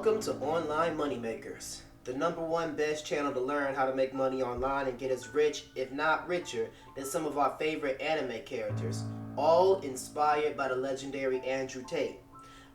Welcome to Online Moneymakers, the #1 best channel to learn how to make money online and get as rich, if not richer, than some of our favorite anime characters, all inspired by the legendary Andrew Tate.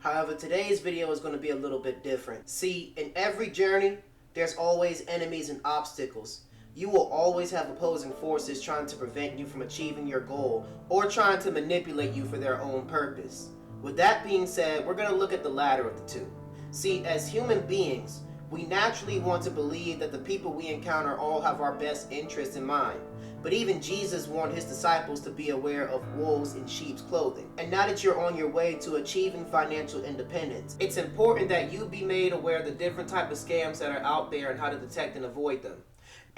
However, today's video is going to be a little bit different. See, in every journey, there's always enemies and obstacles. You will always have opposing forces trying to prevent you from achieving your goal or trying to manipulate you for their own purpose. With that being said, we're going to look at the latter of the two. See, as human beings, we naturally want to believe that the people we encounter all have our best interests in mind. But even Jesus warned his disciples to be aware of wolves in sheep's clothing. And now that you're on your way to achieving financial independence, it's important that you be made aware of the different type of scams that are out there and how to detect and avoid them.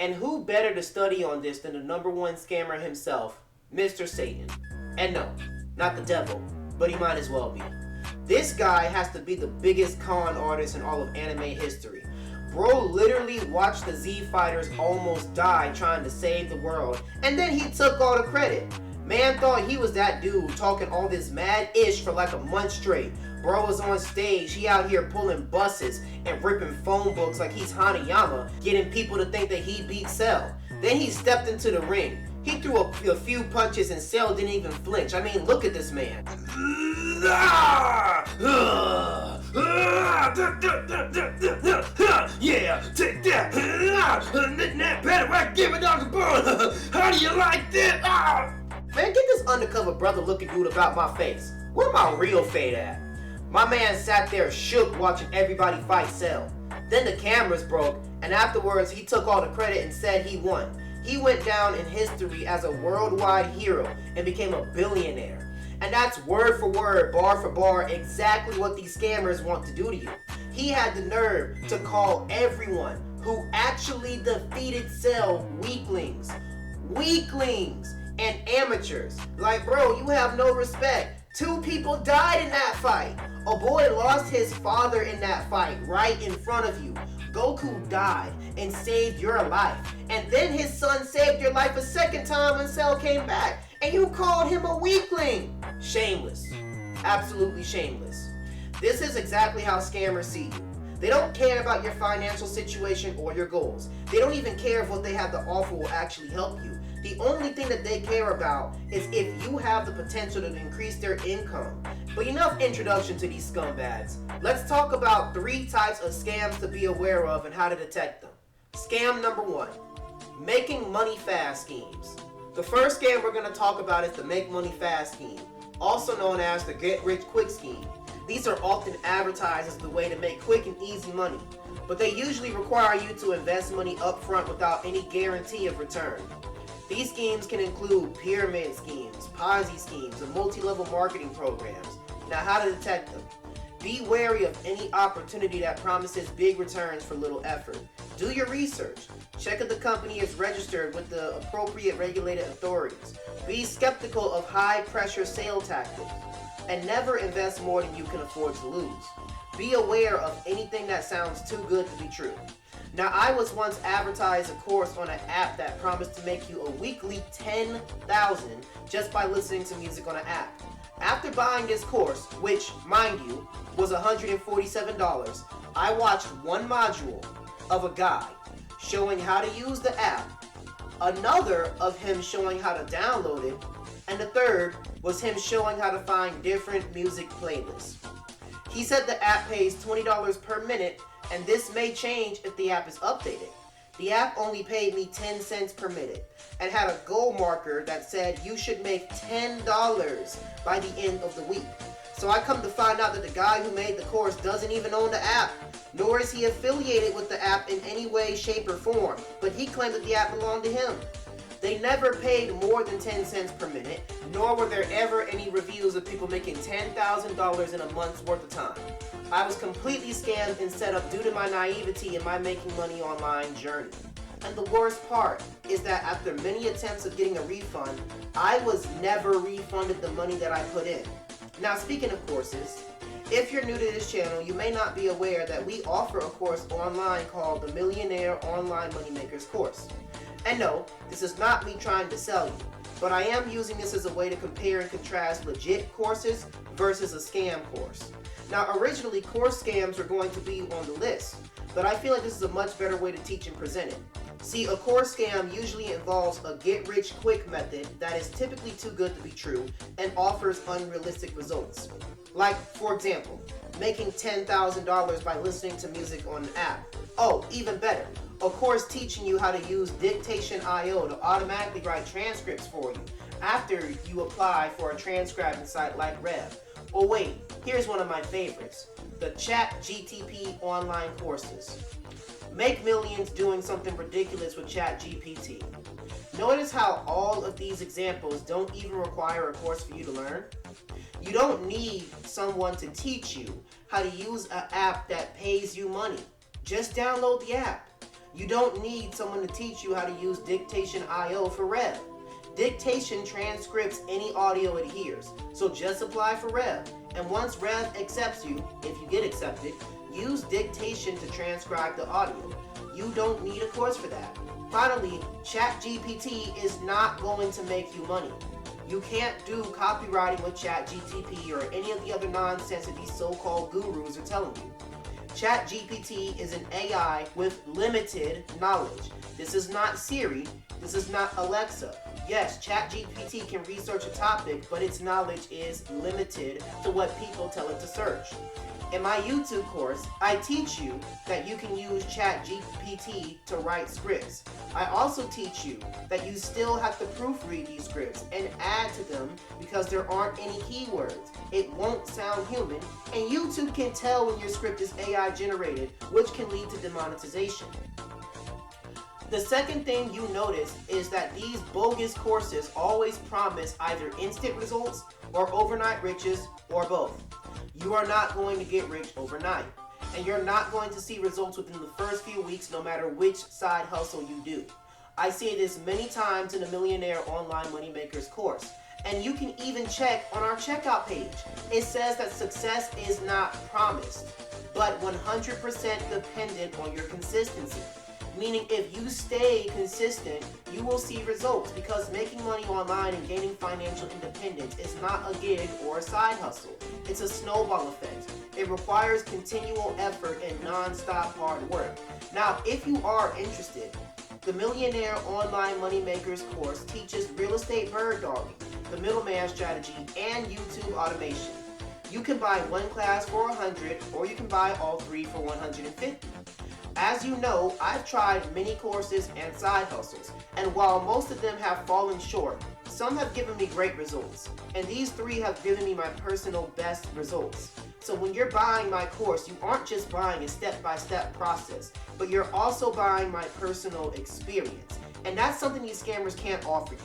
And who better to study on this than the #1 scammer himself, Mr. Satan. And no, not the devil, but he might as well be. This guy has to be the biggest con artist in all of anime history. Bro literally watched the Z Fighters almost die trying to save the world, and then he took all the credit. Man thought he was that dude talking all this mad ish for like a month straight. Bro was on stage, he out here pulling buses and ripping phone books like he's Hanayama, getting people to think that he beat Cell. Then he stepped into the ring. He threw a few punches and Cell didn't even flinch. I mean, look at this man. Yeah, take that. Better I give it down the bone. How do you like that? Man, get this undercover brother looking dude about my face. Where my real fate at? My man sat there shook watching everybody fight Cell. Then the cameras broke, and afterwards he took all the credit and said he won. He went down in history as a worldwide hero and became a billionaire. And that's word for word, bar for bar, exactly what these scammers want to do to you. He had the nerve to call everyone who actually defeated Cell weaklings. Weaklings and amateurs. Like, bro, you have no respect. 2 people died in that fight. A boy lost his father in that fight right in front of you. Goku died and saved your life. And then his son saved your life a second time when Cell came back. And you called him a weakling. Shameless. Absolutely shameless. This is exactly how scammers see you. They don't care about your financial situation or your goals. They don't even care if what they have to offer will actually help you. The only thing that they care about is if you have the potential to increase their income. But enough introduction to these scumbags. Let's talk about 3 types of scams to be aware of and how to detect them. Scam #1, making money fast schemes. The first scam we're going to talk about is the make money fast scheme, also known as the get rich quick scheme. These are often advertised as the way to make quick and easy money, but they usually require you to invest money up front without any guarantee of return. These schemes can include pyramid schemes, Ponzi schemes, and multi-level marketing programs. Now, how to detect them? Be wary of any opportunity that promises big returns for little effort. Do your research. Check if the company is registered with the appropriate regulated authorities. Be skeptical of high-pressure sale tactics. And never invest more than you can afford to lose. Be aware of anything that sounds too good to be true. Now, I was once advertised a course on an app that promised to make you a weekly $10,000 just by listening to music on an app. After buying this course, which, mind you, was $147, I watched one module of a guy showing how to use the app, another of him showing how to download it, and the third was him showing how to find different music playlists. He said the app pays $20 per minute, and this may change if the app is updated. The app only paid me 10 cents per minute and had a goal marker that said you should make $10 by the end of the week. So I come to find out that the guy who made the course doesn't even own the app, nor is he affiliated with the app in any way, shape, or form, but he claimed that the app belonged to him. They never paid more than 10 cents per minute, nor were there ever any reviews of people making $10,000 in a month's worth of time. I was completely scammed and set up due to my naivety in my making money online journey. And the worst part is that after many attempts of getting a refund, I was never refunded the money that I put in. Now, speaking of courses, if you're new to this channel, you may not be aware that we offer a course online called the Millionaire Online Moneymakers course. And no, this is not me trying to sell you, but I am using this as a way to compare and contrast legit courses versus a scam course. Now, originally, course scams were going to be on the list, but I feel like this is a much better way to teach and present it. See, a course scam usually involves a get-rich-quick method that is typically too good to be true and offers unrealistic results. Like, for example, making $10,000 by listening to music on an app. Oh, even better, a course teaching you how to use Dictation.io to automatically write transcripts for you after you apply for a transcribing site like Rev. Oh wait, here's one of my favorites, the ChatGPT online courses. Make millions doing something ridiculous with ChatGPT. Notice how all of these examples don't even require a course for you to learn? You don't need someone to teach you how to use an app that pays you money. Just download the app. You don't need someone to teach you how to use Dictation.io for Rev. Dictation transcripts any audio it hears, so just apply for Rev. And once Rev accepts you, if you get accepted, use Dictation to transcribe the audio. You don't need a course for that. Finally, ChatGPT is not going to make you money. You can't do copywriting with ChatGPT or any of the other nonsense that these so-called gurus are telling you. ChatGPT is an AI with limited knowledge. This is not Siri. This is not Alexa. Yes, ChatGPT can research a topic, but its knowledge is limited to what people tell it to search. In my YouTube course, I teach you that you can use ChatGPT to write scripts. I also teach you that you still have to proofread these scripts and add to them because there aren't any keywords. It won't sound human, and YouTube can tell when your script is AI generated, which can lead to demonetization. The second thing you notice is that these bogus courses always promise either instant results or overnight riches or both. You are not going to get rich overnight, and you're not going to see results within the first few weeks no matter which side hustle you do. I see this many times in the Millionaire Online Moneymakers course, and you can even check on our checkout page. It says that success is not promised, but 100% dependent on your consistency. Meaning if you stay consistent, you will see results, because making money online and gaining financial independence is not a gig or a side hustle. It's a snowball effect. It requires continual effort and non-stop hard work. Now, if you are interested, the Millionaire Online Moneymakers course teaches real estate bird dogging, the middleman strategy, and YouTube automation. You can buy one class for $100, or you can buy all three for $150. As you know, I've tried many courses and side hustles, and while most of them have fallen short, some have given me great results, and these three have given me my personal best results. So when you're buying my course, you aren't just buying a step-by-step process, but you're also buying my personal experience, and that's something these scammers can't offer you.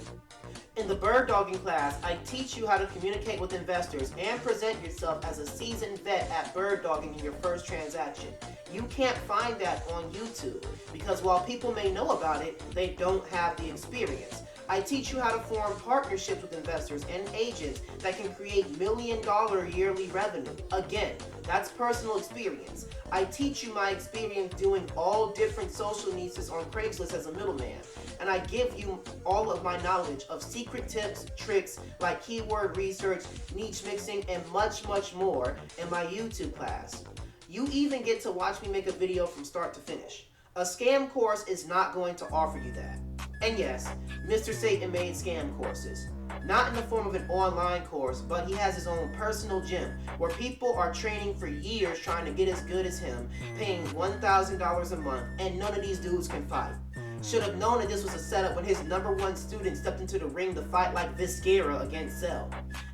In the bird dogging class, I teach you how to communicate with investors and present yourself as a seasoned vet at bird dogging in your first transaction. You can't find that on YouTube because while people may know about it, they don't have the experience. I teach you how to form partnerships with investors and agents that can create million-dollar yearly revenue. Again, that's personal experience. I teach you my experience doing all different social niches on Craigslist as a middleman. And I give you all of my knowledge of secret tips, tricks like keyword research, niche mixing, and much, much more in my YouTube class. You even get to watch me make a video from start to finish. A scam course is not going to offer you that. And yes, Mr. Satan made scam courses. Not in the form of an online course, but he has his own personal gym where people are training for years trying to get as good as him, paying $1,000 a month, and none of these dudes can fight. Should have known that this was a setup when his #1 student stepped into the ring to fight like Viscera against Cell.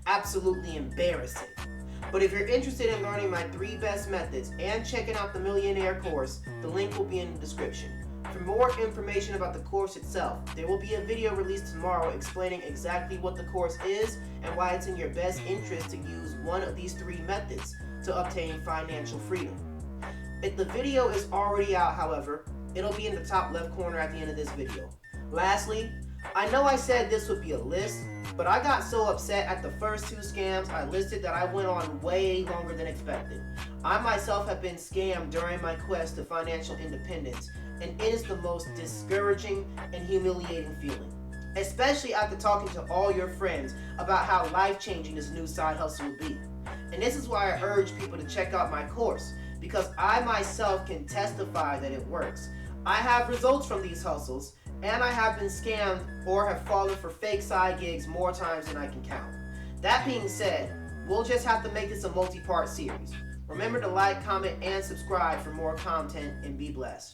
Absolutely embarrassing. But if you're interested in learning my 3 best methods and checking out the Millionaire course, the link will be in the description. For more information about the course itself, there will be a video released tomorrow explaining exactly what the course is and why it's in your best interest to use one of these 3 methods to obtain financial freedom. If the video is already out, however, it'll be in the top left corner at the end of this video. Lastly, I know I said this would be a list, but I got so upset at the first 2 scams I listed that I went on way longer than expected. I myself have been scammed during my quest to financial independence, and it is the most discouraging and humiliating feeling. Especially after talking to all your friends about how life-changing this new side hustle will be. And this is why I urge people to check out my course, because I myself can testify that it works. I have results from these hustles, and I have been scammed or have fallen for fake side gigs more times than I can count. That being said, we'll just have to make this a multi-part series. Remember to like, comment, and subscribe for more content, and be blessed.